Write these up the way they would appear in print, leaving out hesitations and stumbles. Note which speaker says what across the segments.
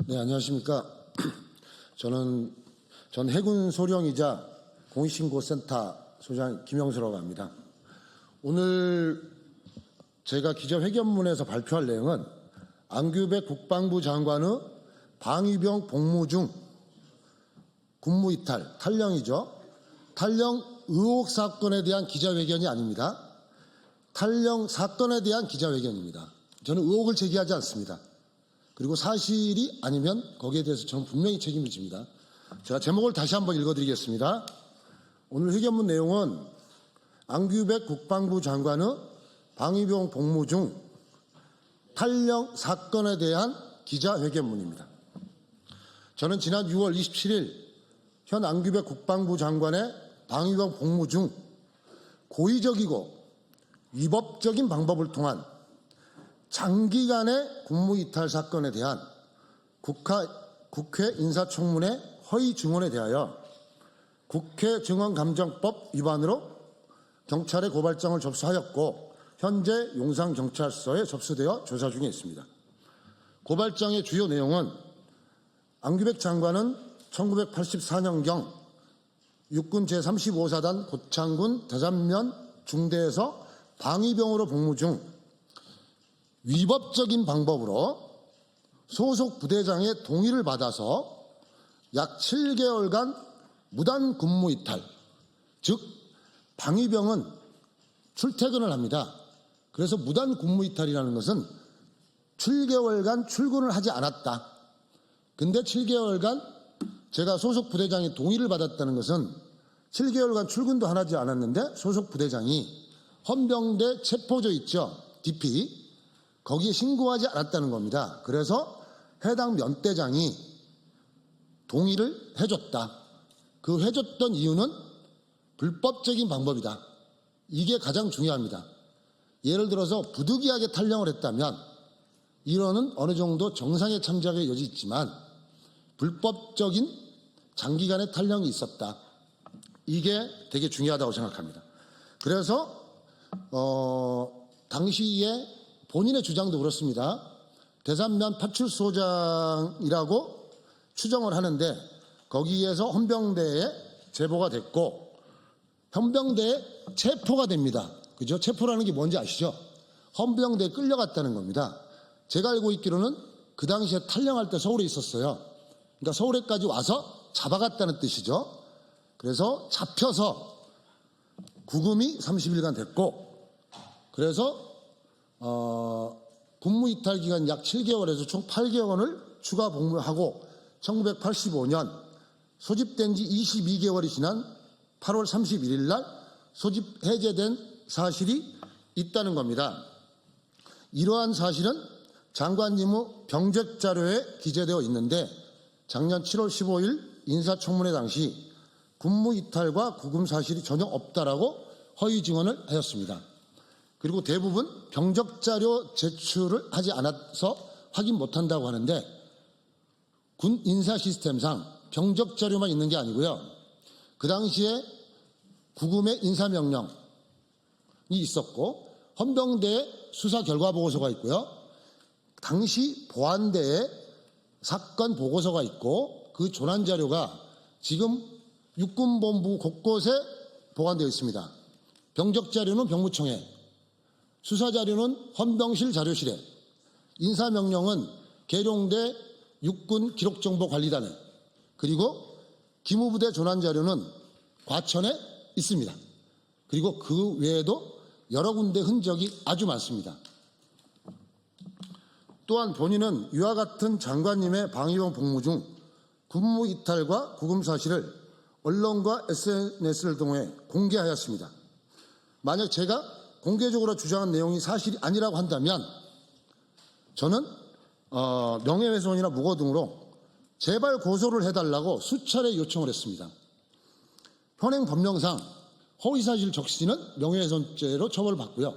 Speaker 1: 네, 안녕하십니까. 저는 전 해군 소령이자 공익신고센터 소장 김영수라고 합니다. 오늘 제가 기자회견문에서 발표할 내용은 안규백 국방부 장관의 방위병 복무 중 군무이탈, 탈영이죠. 탈영 의혹 사건에 대한 기자회견이 아닙니다. 탈영 사건에 대한 기자회견입니다. 저는 의혹을 제기하지 않습니다. 그리고 사실이 아니면 거기에 대해서 저는 분명히 책임을 집니다. 제가 제목을 다시 한번 읽어드리겠습니다. 오늘 회견문 내용은 안규백 국방부 장관의 방위병 복무 중 탈영 사건에 대한 기자회견문입니다. 저는 지난 6월 27일 현 안규백 국방부 장관의 방위병 복무 중 고의적이고 위법적인 방법을 통한 장기간의 군무이탈 사건에 대한 국회 인사청문회 허위 증언에 대하여 국회 증언감정법 위반으로 경찰에 고발장을 접수하였고 현재 용산경찰서에 접수되어 조사 중에 있습니다. 고발장의 주요 내용은 안규백 장관은 1984년경 육군 제35사단 고창군 대산면 중대에서 방위병으로 복무 중 위법적인 방법으로 소속 부대장의 동의를 받아서 약 7개월간 무단 근무 이탈, 즉 방위병은 출퇴근을 합니다. 그래서 무단 근무 이탈이라는 것은 7개월간 출근을 하지 않았다. 근데 7개월간 제가 소속 부대장의 동의를 받았다는 것은 7개월간 출근도 하지 않았는데 소속 부대장이 헌병대 체포조 있죠. DP. 거기에 신고하지 않았다는 겁니다. 그래서 해당 면대장이 동의를 해줬다. 그 해줬던 이유는 불법적인 방법이다. 이게 가장 중요합니다. 예를 들어서 부득이하게 탈영을 했다면 이론은 어느 정도 정상의 참작의 여지 있지만 불법적인 장기간의 탈영이 있었다. 이게 되게 중요하다고 생각합니다. 그래서 당시에 본인의 주장도 그렇습니다. 대산면 파출소장이라고 추정을 하는데 거기에서 헌병대에 제보가 됐고 헌병대에 체포가 됩니다. 그죠? 체포라는 게 뭔지 아시죠? 헌병대에 끌려갔다는 겁니다. 제가 알고 있기로는 그 당시에 탈영할 때 서울에 있었어요. 그러니까 서울에까지 와서 잡아갔다는 뜻이죠. 그래서 잡혀서 구금이 30일간 됐고 그래서 군무이탈 기간 약 7개월에서 총 8개월을 추가 복무하고 1985년 소집된 지 22개월이 지난 8월 31일 날 소집 해제된 사실이 있다는 겁니다. 이러한 사실은 장관님의 병적 자료에 기재되어 있는데 작년 7월 15일 인사청문회 당시 군무이탈과 구금 사실이 전혀 없다라고 허위 증언을 하였습니다. 그리고 대부분 병적 자료 제출을 하지 않아서 확인 못한다고 하는데 군 인사 시스템상 병적 자료만 있는 게 아니고요. 그 당시에 구금의 인사명령이 있었고 헌병대의 수사 결과 보고서가 있고요. 당시 보안대의 사건 보고서가 있고 그 조난 자료가 지금 육군본부 곳곳에 보관되어 있습니다. 병적 자료는 병무청에, 수사자료는 헌병실 자료실에, 인사명령은 계룡대 육군기록정보관리단에, 그리고 기무부대 조난자료는 과천에 있습니다. 그리고 그 외에도 여러 군데 흔적이 아주 많습니다. 또한 본인은 이와 같은 장관님의 방위병 복무 중 군무 이탈과 구금 사실을 언론과 SNS를 통해 공개하였습니다. 만약 제가 공개적으로 주장한 내용이 사실이 아니라고 한다면 저는 명예훼손이나 무고 등으로 제발 고소를 해달라고 수차례 요청을 했습니다. 현행 법령상 허위사실 적시는 명예훼손죄로 처벌받고요.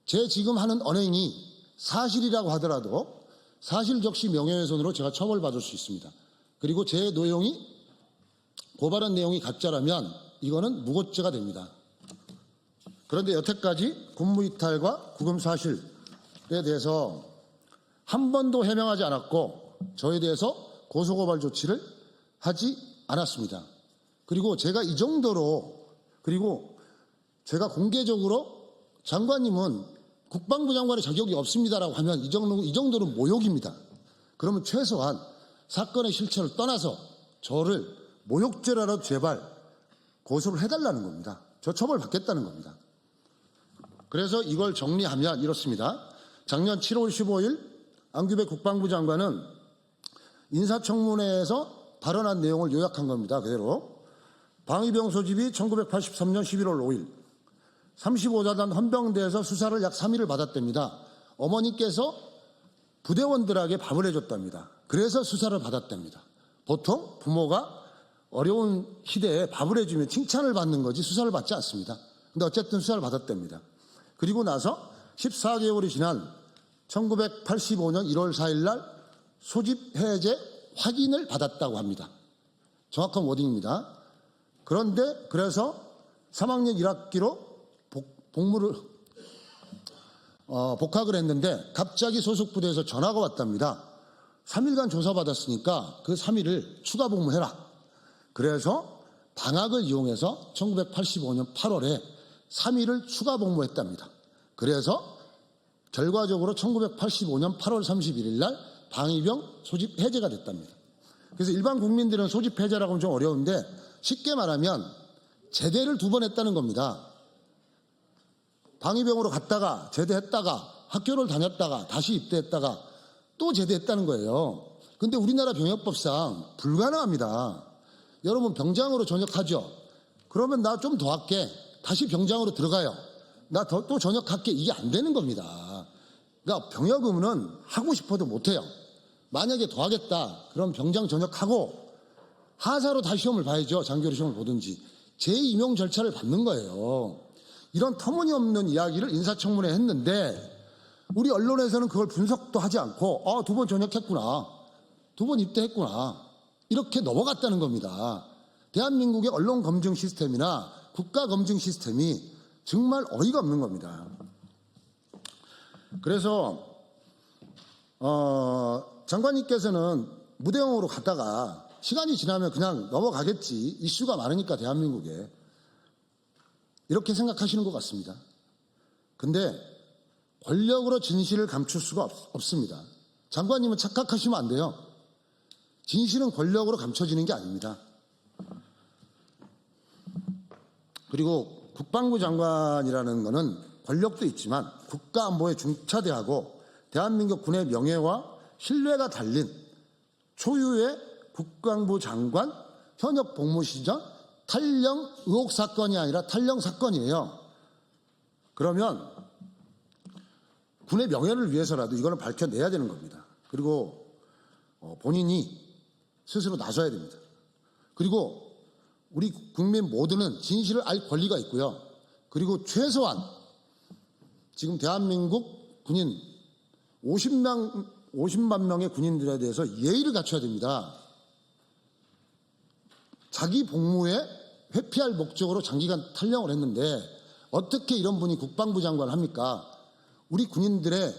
Speaker 1: 제 지금 하는 언행이 사실이라고 하더라도 사실 적시 명예훼손으로 제가 처벌받을 수 있습니다. 그리고 제 내용이 고발한 내용이 가짜라면 이거는 무고죄가 됩니다. 그런데 여태까지 군무이탈과 구금 사실에 대해서 한 번도 해명하지 않았고 저에 대해서 고소고발 조치를 하지 않았습니다. 그리고 제가 이 정도로, 그리고 제가 공개적으로 장관님은 국방부 장관의 자격이 없습니다라고 하면 이 정도는 모욕입니다. 그러면 최소한 사건의 실체를 떠나서 저를 모욕죄라도 제발 고소를 해달라는 겁니다. 저 처벌 받겠다는 겁니다. 그래서 이걸 정리하면 이렇습니다. 작년 7월 15일 안규백 국방부 장관은 인사청문회에서 발언한 내용을 요약한 겁니다. 그대로. 방위병 소집이 1983년 11월 5일 35사단 헌병대에서 수사를 약 3일을 받았답니다. 어머니께서 부대원들에게 밥을 해줬답니다. 그래서 수사를 받았답니다. 보통 부모가 어려운 시대에 밥을 해주면 칭찬을 받는 거지 수사를 받지 않습니다. 근데 어쨌든 수사를 받았답니다. 그리고 나서 14개월이 지난 1985년 1월 4일 날 소집 해제 확인을 받았다고 합니다. 정확한 워딩입니다. 그런데 그래서 3학년 1학기로 복학을 했는데 갑자기 소속 부대에서 전화가 왔답니다. 3일간 조사받았으니까 그 3일을 추가 복무해라. 그래서 방학을 이용해서 1985년 8월에 3일을 추가 복무했답니다. 그래서 결과적으로 1985년 8월 31일 날 방위병 소집 해제가 됐답니다. 그래서 일반 국민들은 소집 해제라고 하면 좀 어려운데 쉽게 말하면 제대를 2번 했다는 겁니다. 방위병으로 갔다가 제대했다가 학교를 다녔다가 다시 입대했다가 또 제대했다는 거예요. 근데 우리나라 병역법상 불가능합니다. 여러분 병장으로 전역하죠. 그러면 나 좀 더 할게. 다시 병장으로 들어가요. 나 또 전역할게. 이게 안 되는 겁니다. 그러니까 병역 의무는 하고 싶어도 못해요. 만약에 더 하겠다. 그럼 병장 전역하고 하사로 다시 시험을 봐야죠. 장교로 시험을 보든지. 재임용 절차를 밟는 거예요. 이런 터무니없는 이야기를 인사청문회에 했는데 우리 언론에서는 그걸 분석도 하지 않고 2번 전역했구나. 2번 입대했구나. 이렇게 넘어갔다는 겁니다. 대한민국의 언론 검증 시스템이나 국가 검증 시스템이 정말 어이가 없는 겁니다. 그래서 장관님께서는 무대형으로 갔다가 시간이 지나면 그냥 넘어가겠지. 이슈가 많으니까 대한민국에. 이렇게 생각하시는 것 같습니다. 근데 권력으로 진실을 감출 수가 없습니다. 장관님은 착각하시면 안 돼요. 진실은 권력으로 감춰지는 게 아닙니다. 그리고 국방부 장관이라는 것은 권력도 있지만 국가안보에 중차대하고 대한민국 군의 명예와 신뢰가 달린 초유의 국방부 장관 현역 복무 시절 탈영 의혹 사건이 아니라 탈영 사건이에요. 그러면 군의 명예를 위해서라도 이거는 밝혀내야 되는 겁니다. 그리고 본인이 스스로 나서야 됩니다. 그리고 우리 국민 모두는 진실을 알 권리가 있고요. 그리고 최소한 지금 대한민국 군인 50만 명의 군인들에 대해서 예의를 갖춰야 됩니다. 자기 복무에 회피할 목적으로 장기간 탈영을 했는데 어떻게 이런 분이 국방부 장관을 합니까? 우리 군인들의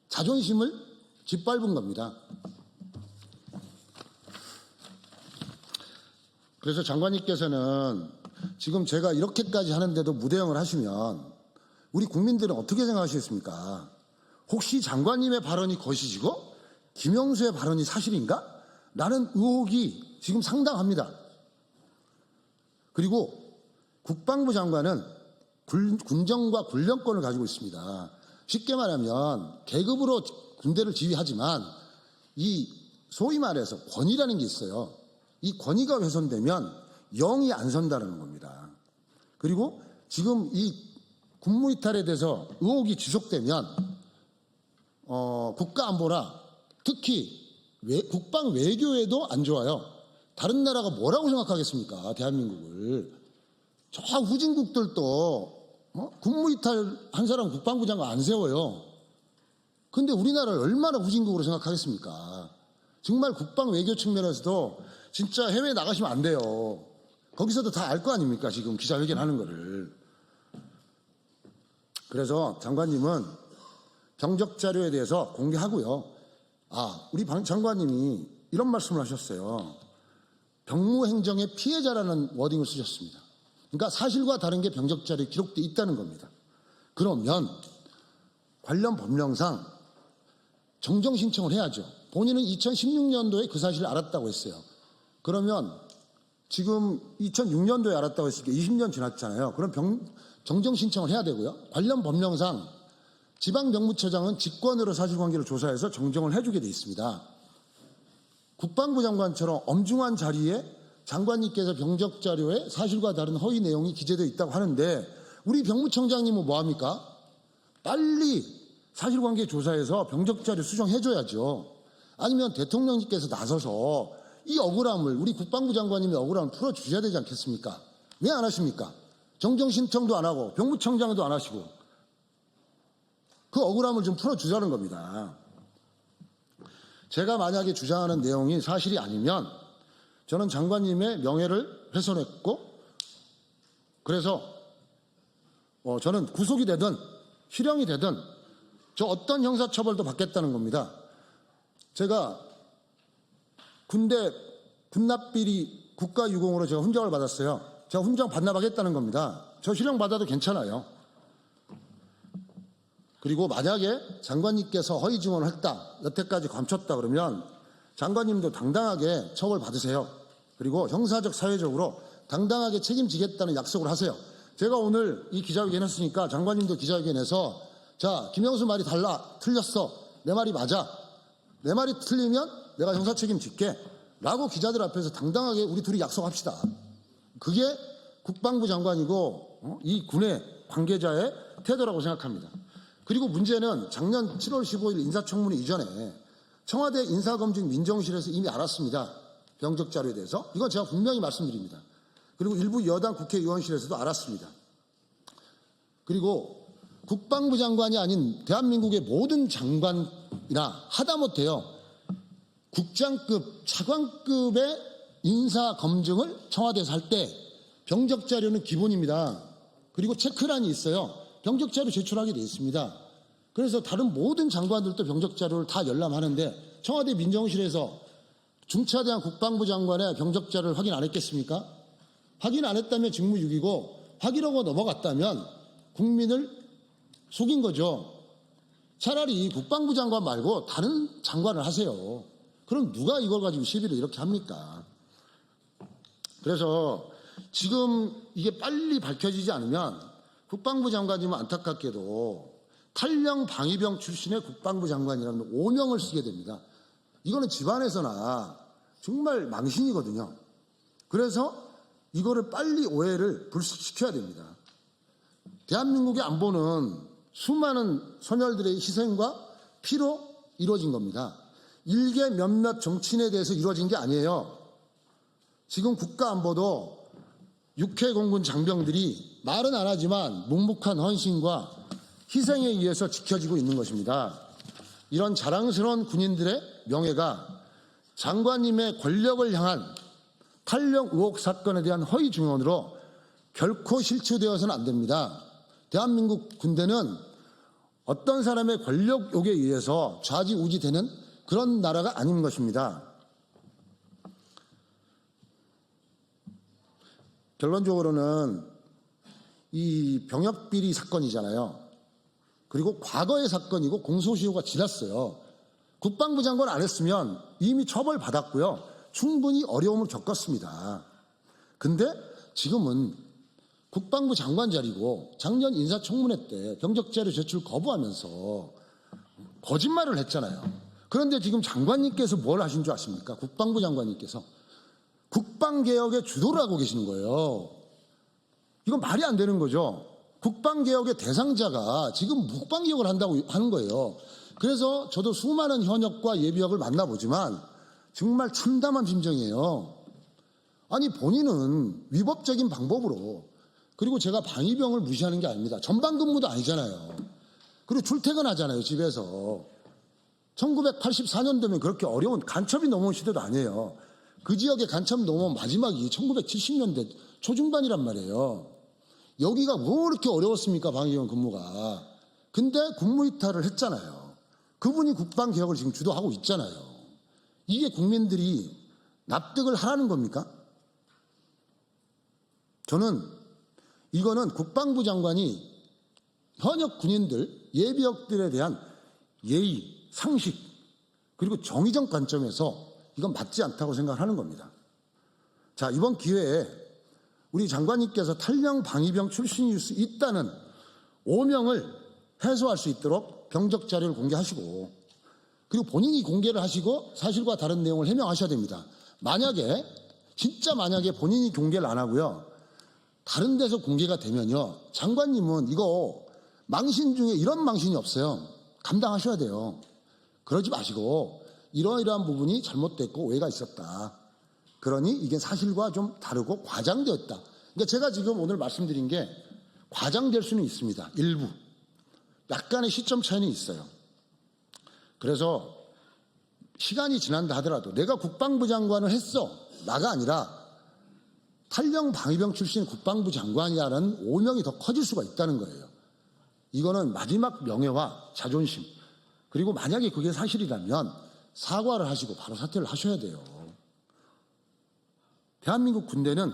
Speaker 1: 자존심을 짓밟은 겁니다. 그래서 장관님께서는 지금 제가 이렇게까지 하는데도 무대응을 하시면 우리 국민들은 어떻게 생각하시겠습니까? 혹시 장관님의 발언이 거짓이고 김영수의 발언이 사실인가? 라는 의혹이 지금 상당합니다. 그리고 국방부 장관은 군정과 군령권을 가지고 있습니다. 쉽게 말하면 계급으로 군대를 지휘하지만 이 소위 말해서 권위라는 게 있어요. 이 권위가 훼손되면 영이 안 선다는 겁니다. 그리고 지금 이 군무이탈에 대해서 의혹이 지속되면 국가안보나 특히 국방 외교에도 안 좋아요. 다른 나라가 뭐라고 생각하겠습니까? 대한민국을. 저 후진국들도 군무이탈 한 사람 국방부 장관 안 세워요. 근데 우리나라를 얼마나 후진국으로 생각하겠습니까? 정말 국방 외교 측면에서도 진짜 해외에 나가시면 안 돼요. 거기서도 다 알 거 아닙니까? 지금 기자회견 하는 거를. 그래서 장관님은 병적 자료에 대해서 공개하고요. 우리 방 장관님이 이런 말씀을 하셨어요. 병무행정의 피해자라는 워딩을 쓰셨습니다. 그러니까 사실과 다른 게 병적자료에 기록돼 있다는 겁니다. 그러면 관련 법령상 정정 신청을 해야죠. 본인은 2016년도에 그 사실을 알았다고 했어요. 그러면 지금 2006년도에 알았다고 했으니까 20년 지났잖아요. 그럼 정정 신청을 해야 되고요. 관련 법령상 지방병무처장은 직권으로 사실관계를 조사해서 정정을 해주게 돼 있습니다. 국방부 장관처럼 엄중한 자리에 장관님께서 병적자료에 사실과 다른 허위 내용이 기재되어 있다고 하는데 우리 병무청장님은 뭐합니까? 빨리 사실관계 조사해서 병적자료 수정해줘야죠. 아니면 대통령님께서 나서서 이 억울함을 우리 국방부 장관님의 억울함을 풀어주셔야 되지 않겠습니까? 왜 안 하십니까? 정정 신청도 안 하고 병무청장도 안 하시고 그 억울함을 좀 풀어주자는 겁니다. 제가 만약에 주장하는 내용이 사실이 아니면 저는 장관님의 명예를 훼손했고 그래서 저는 구속이 되든 실형이 되든 저 어떤 형사처벌도 받겠다는 겁니다. 제가 군대 군납비리 국가유공으로 제가 훈장을 받았어요. 제가 훈장 반납하겠다는 겁니다. 저 실형 받아도 괜찮아요. 그리고 만약에 장관님께서 허위 증언을 했다, 여태까지 감췄다 그러면 장관님도 당당하게 처벌 받으세요. 그리고 형사적, 사회적으로 당당하게 책임지겠다는 약속을 하세요. 제가 오늘 이 기자회견 했으니까 장관님도 기자회견에서 자, 김영수 말이 달라, 틀렸어, 내 말이 맞아, 내 말이 틀리면 내가 형사 책임질게 라고 기자들 앞에서 당당하게 우리 둘이 약속합시다. 그게 국방부 장관이고 이 군의 관계자의 태도라고 생각합니다. 그리고 문제는 작년 7월 15일 인사청문회 이전에 청와대 인사검증 민정실에서 이미 알았습니다. 병적자료에 대해서. 이건 제가 분명히 말씀드립니다. 그리고 일부 여당 국회의원실에서도 알았습니다. 그리고 국방부 장관이 아닌 대한민국의 모든 장관이나 하다못해요 국장급, 차관급의 인사검증을 청와대에서 할 때 병적자료는 기본입니다. 그리고 체크란이 있어요. 병적자료 제출하게 되어 있습니다. 그래서 다른 모든 장관들도 병적자료를 다 열람하는데 청와대 민정실에서 중차대한 국방부 장관의 병적자료를 확인 안 했겠습니까? 확인 안 했다면 직무유기고 확인하고 넘어갔다면 국민을 속인 거죠. 차라리 국방부 장관 말고 다른 장관을 하세요. 그럼 누가 이걸 가지고 시비를 이렇게 합니까? 그래서 지금 이게 빨리 밝혀지지 않으면 국방부 장관님은 안타깝게도 탈령 방위병 출신의 국방부 장관이라는 오명을 쓰게 됩니다. 이거는 집안에서나 정말 망신이거든요. 그래서 이거를 빨리 오해를 불식시켜야 됩니다. 대한민국의 안보는 수많은 선열들의 희생과 피로 이루어진 겁니다. 일개 몇몇 정치인에 대해서 이루어진 게 아니에요. 지금 국가안보도 육해공군 장병들이 말은 안 하지만 묵묵한 헌신과 희생에 의해서 지켜지고 있는 것입니다. 이런 자랑스러운 군인들의 명예가 장관님의 권력을 향한 탈령 의혹 사건에 대한 허위 증언으로 결코 실추되어서는 안 됩니다. 대한민국 군대는 어떤 사람의 권력욕에 의해서 좌지우지되는 그런 나라가 아닌 것입니다. 결론적으로는 이 병역비리 사건이잖아요. 그리고 과거의 사건이고 공소시효가 지났어요. 국방부 장관 안 했으면 이미 처벌받았고요. 충분히 어려움을 겪었습니다. 근데 지금은 국방부 장관 자리고 작년 인사청문회 때 병적자료 제출 거부하면서 거짓말을 했잖아요. 그런데 지금 장관님께서 뭘 하신 줄 아십니까? 국방부 장관님께서 국방개혁의 주도를 하고 계시는 거예요. 이건 말이 안 되는 거죠. 국방개혁의 대상자가 지금 국방개혁을 한다고 하는 거예요. 그래서 저도 수많은 현역과 예비역을 만나보지만 정말 참담한 심정이에요. 아니 본인은 위법적인 방법으로, 그리고 제가 방위병을 무시하는 게 아닙니다. 전방근무도 아니잖아요. 그리고 출퇴근하잖아요, 집에서. 1984년도면 그렇게 어려운 간첩이 넘어온 시대도 아니에요. 그 지역에 간첩 넘어온 마지막이 1970년대 초중반이란 말이에요. 여기가 뭐 이렇게 어려웠습니까, 방위병 근무가. 근데 군무 이탈을 했잖아요. 그분이 국방개혁을 지금 주도하고 있잖아요. 이게 국민들이 납득을 하라는 겁니까? 저는 이거는 국방부 장관이 현역 군인들, 예비역들에 대한 예의, 상식, 그리고 정의적 관점에서 이건 맞지 않다고 생각하는 겁니다. 자, 이번 기회에 우리 장관님께서 탈영 방위병 출신일 수 있다는 오명을 해소할 수 있도록 병적 자료를 공개하시고, 그리고 본인이 공개를 하시고 사실과 다른 내용을 해명하셔야 됩니다. 만약에 진짜 만약에 본인이 공개를 안 하고요, 다른 데서 공개가 되면요, 장관님은 이거 망신 중에 이런 망신이 없어요. 감당하셔야 돼요. 그러지 마시고 이러이러한 부분이 잘못됐고 오해가 있었다. 그러니 이게 사실과 좀 다르고 과장되었다. 그러니까 제가 지금 오늘 말씀드린 게 과장될 수는 있습니다. 일부. 약간의 시점 차이는 있어요. 그래서 시간이 지난다 하더라도 내가 국방부 장관을 했어. 나가 아니라 탈영 방위병 출신 국방부 장관이라는 오명이 더 커질 수가 있다는 거예요. 이거는 마지막 명예와 자존심, 그리고 만약에 그게 사실이라면 사과를 하시고 바로 사퇴를 하셔야 돼요. 대한민국 군대는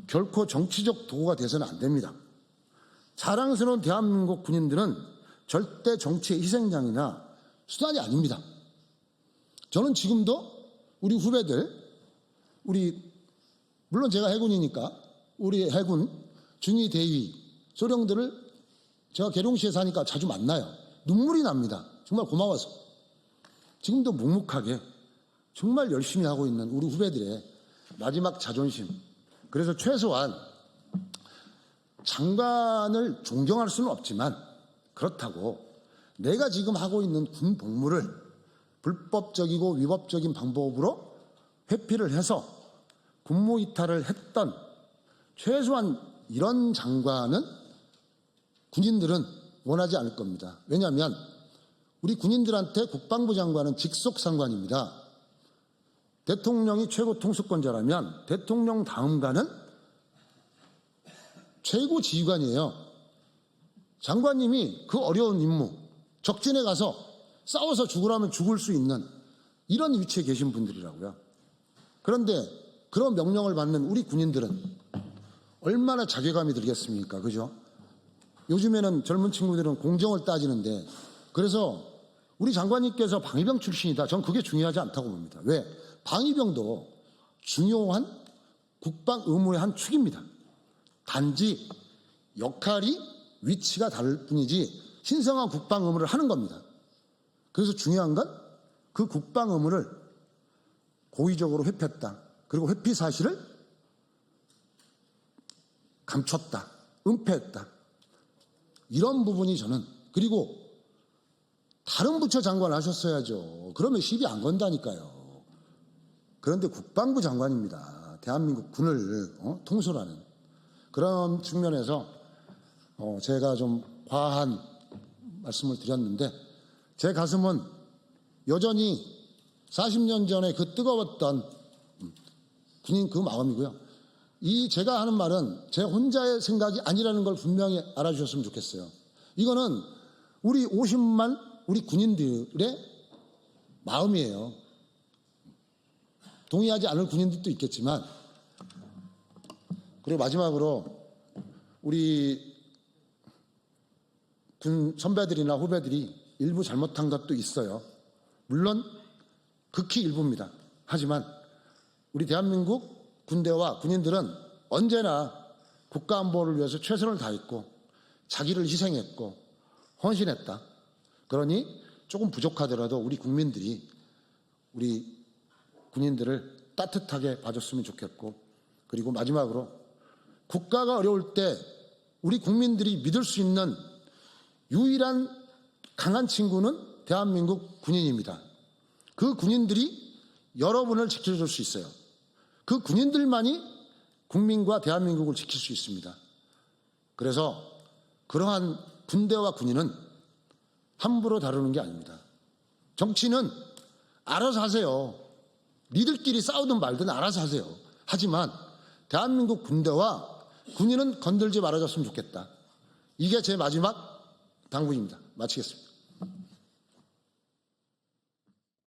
Speaker 1: 결코 정치적 도구가 돼서는 안 됩니다. 자랑스러운 대한민국 군인들은 절대 정치의 희생양이나 수단이 아닙니다. 저는 지금도 우리 후배들, 물론 제가 해군이니까 우리 해군 중위 대위 소령들을 제가 계룡시에 사니까 자주 만나요. 눈물이 납니다. 정말 고마워서. 지금도 묵묵하게 정말 열심히 하고 있는 우리 후배들의 마지막 자존심. 그래서 최소한 장관을 존경할 수는 없지만 그렇다고 내가 지금 하고 있는 군 복무를 불법적이고 위법적인 방법으로 회피를 해서 군무 이탈을 했던 최소한 이런 장관은 군인들은 원하지 않을 겁니다. 왜냐하면 우리 군인들한테 국방부 장관은 직속 상관입니다. 대통령이 최고 통수권자라면 대통령 다음가는 최고 지휘관이에요. 장관님이 그 어려운 임무, 적진에 가서 싸워서 죽으라면 죽을 수 있는 이런 위치에 계신 분들이라고요. 그런데 그런 명령을 받는 우리 군인들은 얼마나 자괴감이 들겠습니까? 그죠? 요즘에는 젊은 친구들은 공정을 따지는데, 그래서 우리 장관님께서 방위병 출신이다. 전 그게 중요하지 않다고 봅니다. 왜? 방위병도 중요한 국방 의무의 한 축입니다. 단지 역할이 위치가 다를 뿐이지 신성한 국방 의무를 하는 겁니다. 그래서 중요한 건 그 국방 의무를 고의적으로 회피했다. 그리고 회피 사실을 감췄다. 은폐했다. 이런 부분이 저는, 그리고 다른 부처 장관 하셨어야죠. 그러면 시비 안 건다니까요. 그런데 국방부 장관입니다. 대한민국 군을 통솔하는 그런 측면에서 제가 좀 과한 말씀을 드렸는데, 제 가슴은 여전히 40년 전에 그 뜨거웠던 군인 그 마음이고요. 제가 하는 말은 제 혼자의 생각이 아니라는 걸 분명히 알아주셨으면 좋겠어요. 이거는 우리 50만 우리 군인들의 마음이에요. 동의하지 않을 군인들도 있겠지만. 그리고 마지막으로 우리 군 선배들이나 후배들이 일부 잘못한 것도 있어요. 물론 극히 일부입니다. 하지만 우리 대한민국 군대와 군인들은 언제나 국가 안보를 위해서 최선을 다했고 자기를 희생했고 헌신했다. 그러니 조금 부족하더라도 우리 국민들이 우리 군인들을 따뜻하게 봐줬으면 좋겠고, 그리고 마지막으로 국가가 어려울 때 우리 국민들이 믿을 수 있는 유일한 강한 친구는 대한민국 군인입니다. 그 군인들이 여러분을 지켜줄 수 있어요. 그 군인들만이 국민과 대한민국을 지킬 수 있습니다. 그래서 그러한 군대와 군인은 함부로 다루는 게 아닙니다. 정치는 알아서 하세요. 니들끼리 싸우든 말든 알아서 하세요. 하지만 대한민국 군대와 군인은 건들지 말아줬으면 좋겠다. 이게 제 마지막 당부입니다. 마치겠습니다.